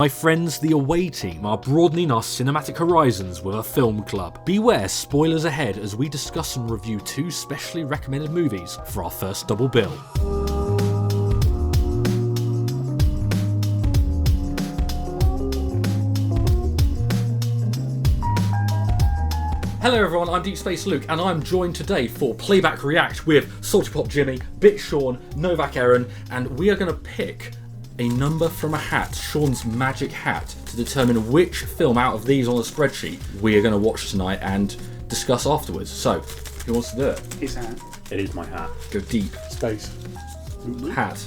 My friends, the Away Team are broadening our cinematic horizons with a film club. Beware spoilers ahead as we discuss and review 2 specially recommended movies for our first double bill. Hello everyone, I'm Deep Space Luke, and I'm joined today for Playback React with Salty Pop Jimmy, Bit Sean, Novak Aaron, and we are going to pick a number from a hat, Sean's magic hat, to determine which film out of these on the spreadsheet we are going to watch tonight and discuss afterwards. So, who wants to do it? His hat. It is my hat. Go deep. Space. Hat.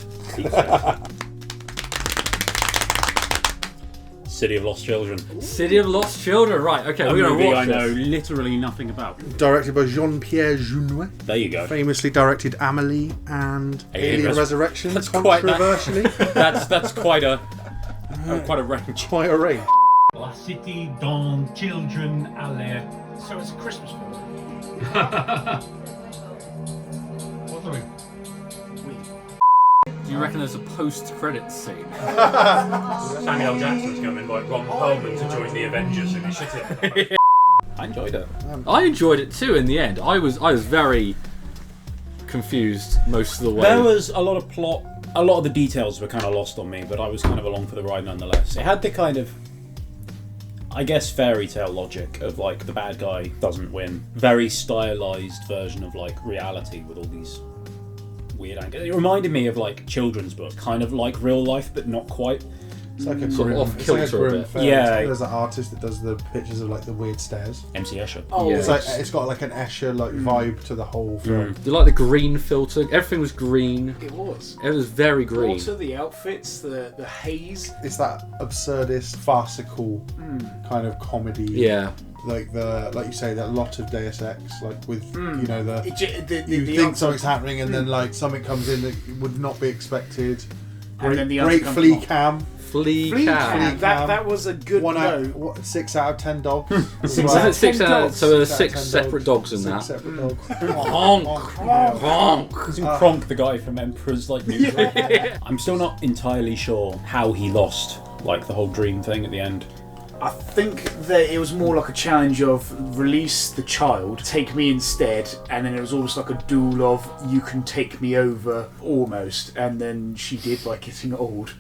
City of Lost Children. City of Lost Children, right, okay, A we're going movie to I watch know this. literally nothing about. Directed by Jean-Pierre Jeunet. There you go. Famously directed Amélie and Alien Resurrection. That's quite controversially. That's quite a range. Quite a range. La City dont Children Allait. So it's a Christmas film. What are we? Do you reckon there's a post-credits scene? Samuel Jackson's going to invite Ron Perlman to join the Avengers Initiative. I enjoyed it. I enjoyed it too in the end. I was very confused most of the way. There was a lot of plot. A lot of the details were kind of lost on me, but I was kind of along for the ride nonetheless. It had the kind of, I guess, fairy tale logic of like the bad guy doesn't win. Very stylized version of like reality with all these weird angles. It reminded me of like children's book, kind of like real life, but not quite. It's like a Sort of grim, off it's like a kilter a grim bit. fairy Yeah. tale. There's an artist that does the pictures of like the weird stairs. MC Escher. Oh, yeah. It's like it's got like an Escher like vibe to the whole film. Do you like the green filter? Everything was green. It was. It was very green. Also the outfits, the haze. It's that absurdist, farcical kind of comedy. Yeah. Like you say, that lot of Deus Ex, like with you know you The think answer- something's happening and then like something comes in that would not be expected. And then the Great answer flea comes cam. Flea Flea Cam. Cam. That was a good note. 6 out of 10 dogs. So there's 6 dogs. so there's 6 out of 6 10 separate dogs in Six that. separate dogs. Honk. Isn't Kronk the guy from Emperor's like New Groove? I'm still not entirely sure how he lost like the whole dream thing at the end. I think that it was more like a challenge of release the child, take me instead, and then it was almost like a duel of you can take me over almost, and then she did by getting old,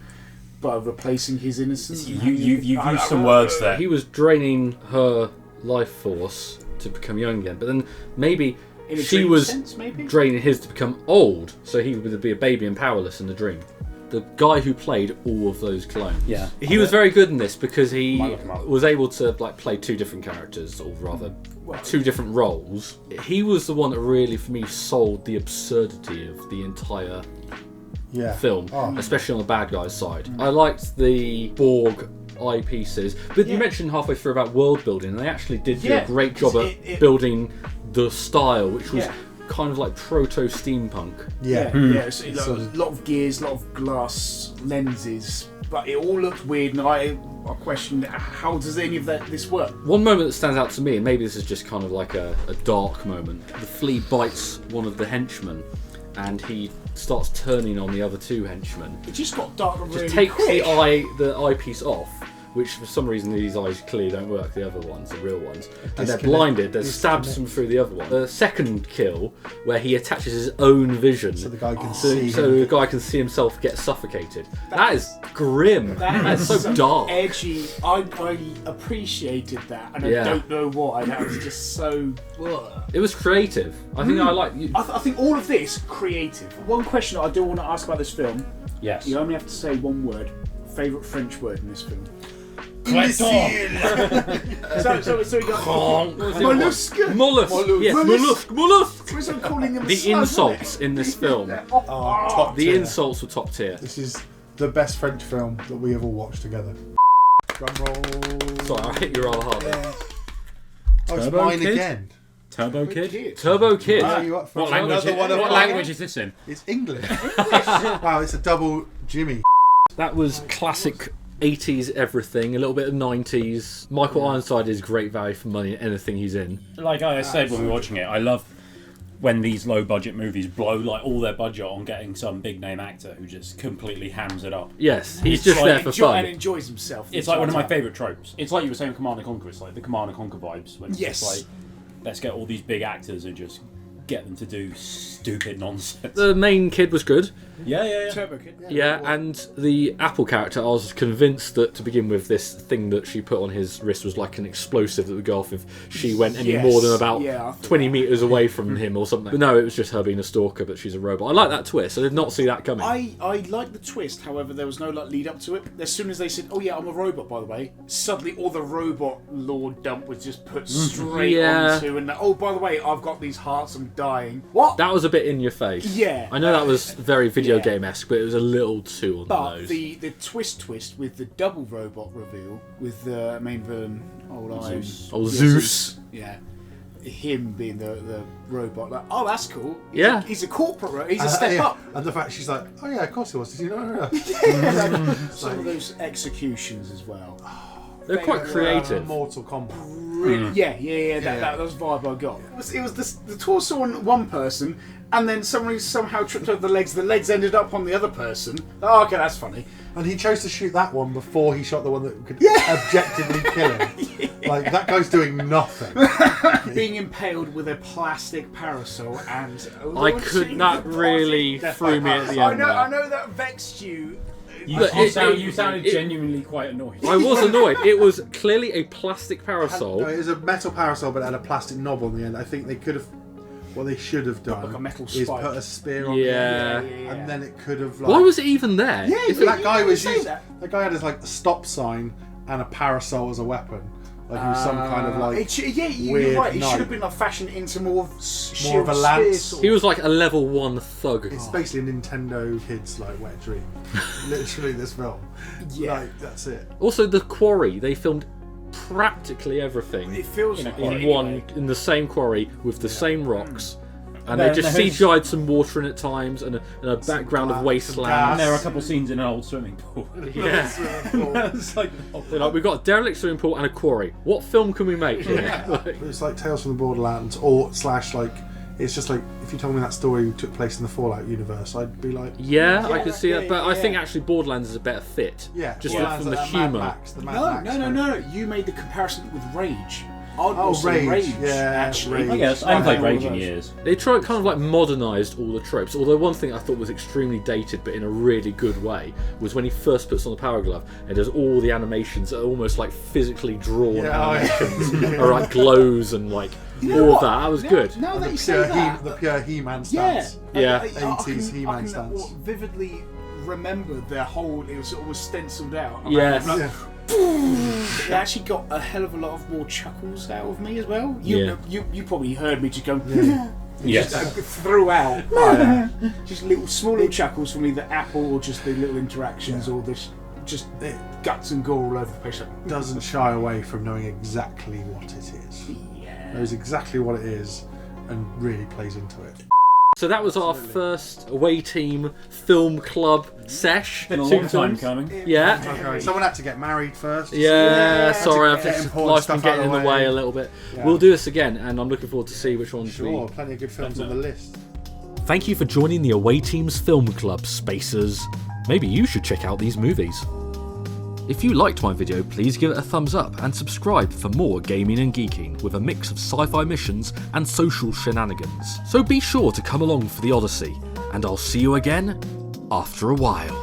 by replacing his innocence. You've used some words there. He was draining her life force to become young again, but then maybe In a she dream was sense, maybe? draining his to become old, so he would be a baby and powerless in the dream. The guy who played all of those clones. Yeah. He was very good in this because he Might look him up. was able to like play 2 different characters, or rather 2 different roles. He was the one that really, for me, sold the absurdity of the entire Yeah. film, Oh. especially on the bad guy's side. I liked the Borg eyepieces, but you mentioned halfway through about world building, and they actually did do Yeah, a great job at it- building the style, which was Yeah. kind of like proto-steampunk. Yeah. Yeah, so, like, So- a lot of gears, a lot of glass lenses, but it all looked weird, and I questioned how does any of this work? One moment that stands out to me, and maybe this is just kind of like a dark moment, the flea bites one of the henchmen, and he starts turning on the other 2 henchmen. It just got dark really Just takes quick. the eyepiece off, which for some reason these eyes clearly don't work, the other ones, the real ones, and they're blinded, that stabs them through the other one. The second kill, where he attaches his own vision So the guy can so see. the guy can see himself get suffocated. That is grim. That's so some dark. edgy. I appreciated that, and Yeah. I don't know why. That was just so. Ugh. It was creative. I think I like you. I think all of this creative. One question I do want to ask about this film: Yes. you only have to say one word. Favorite French word in this film? So we got mollusque. Mollusk. Yes, mollusk. Mollusk. Whereas I'm calling them The slug, insults in this film. Top The tier. insults were top tier. This is the best French film that we have all watched together. Drum roll. Sorry, I hit you rather hard there. Oh, it's Turbo mine Kid? again. Turbo Kid? Kid. Turbo Kid. Are you up for What language? another one of What mine? language is this in? It's English. Wow, it's a double Jimmy. That was classic 80s everything, a little bit of 90s. Michael Ironside is great value for money in anything he's in. Like I said when we were watching it, I love when these low budget movies blow like all their budget on getting some big name actor who just completely hams it up. Yes, he's just there for fun. And enjoys himself. It's like one of my favourite tropes. It's like you were saying Command and Conquer. It's like the Command and Conquer vibes. When it's just like, let's get all these big actors and just get them to do stupid nonsense. The main kid was good. Yeah. Turbo Kid. Yeah, and the Apple character, I was convinced that to begin with, this thing that she put on his wrist was like an explosive that would go off if she went any more than about 20 metres away from him or something. But no, it was just her being a stalker, but she's a robot. I like that twist. I did not see that coming. I like the twist, however, there was no like lead up to it. As soon as they said, "Oh yeah, I'm a robot," by the way, suddenly all the robot lore dump was just put straight onto, and oh, by the way, I've got these hearts, I'm dying. What? That was a bit in your face. Yeah. I know that was very video game-esque, but it was a little too on the But nose. the twist with the double robot reveal with the main villain, Zeus. Yeah. Him being the robot, like, oh, that's cool. Yeah. He's a corporate, he's a step up. And the fact she's like, oh yeah, of course he was. Did you know? Some of those executions as well. They're quite creative. Mortal Kombat. Yeah. That was the vibe I got. It was the torso on one person, and then somebody somehow tripped over the legs. The legs ended up on the other person. Oh, okay, that's funny. And he chose to shoot that one before he shot the one that could objectively kill him. Like, that guy's doing nothing. Being impaled with a plastic parasol and That really threw me at the end. I know that vexed you. You sounded genuinely quite annoyed. I was annoyed. It was clearly a plastic parasol. No, it was a metal parasol, but it had a plastic knob on the end. I think they could have. What they should have done Like a metal is spike. put a spear on the end, Yeah. and then it could have. Like, Why was it even there? Yeah, If that guy was say used, that. that guy had his like a stop sign and a parasol as a weapon. Like he was some kind of like you're weird right. It knight. should have been like fashioned into more More of a lance. spear He was like a level 1 thug. It's basically a Nintendo kid's like wet dream. Literally, this film. Yeah. Like, that's it. Also, The Quarry. They filmed practically everything It feels In a like quarry. in the same quarry with the same rocks. And There- they just there's- CGI'd some water in at times and a background of some wasteland. And there are a couple scenes in an old swimming pool. Yeah. It's like, They're like, we've got a derelict swimming pool and a quarry. What film can we make here? Like, It's like Tales from the Borderlands, or slash like. It's just like if you told me that story took place in the Fallout universe, I'd be like, yeah, I could see yeah, that, but I yeah. think actually Borderlands is a better fit. yeah, just Borderlands, from the Mad humour. Max, the Mad Max kind of- No. You made the comparison with Rage. Oh, Rage. Yeah, actually. Rage. I guess. I haven't played all Rage of in those. years. They tried kind of like modernised all the tropes. Although one thing I thought was extremely dated, but in a really good way, was when he first puts on the power glove and does all the animations that are almost like physically drawn animations, or like glows and like all of that. That was good. Now that you The say pure, that, the pure He-Man yeah, stance. Yeah. I 80s can- He-Man I can stance. vividly remember the whole. It was almost stenciled out. Yes. Yeah. It actually got a hell of a lot of more chuckles out of me as well. You probably heard me just go Yes. throughout. Just small little chuckles from either Apple or just the little interactions or this just guts and gore all over the place. Doesn't shy away from knowing exactly what it is. Yeah. Knows exactly what it is and really plays into it. So that was our first away team film club sesh. Been a Two long time films. coming. Yeah. Okay. Someone had to get married first. Yeah, sorry, I've get just important life's been stuff out getting in of the way a little bit. Yeah. We'll do this again, and I'm looking forward to see which ones Sure, plenty of good films on the list. Thank you for joining the Away Teams Film Club, Spacers. Maybe you should check out these movies. If you liked my video, please give it a thumbs up and subscribe for more gaming and geeking with a mix of sci-fi missions and social shenanigans. So be sure to come along for the Odyssey, and I'll see you again after a while.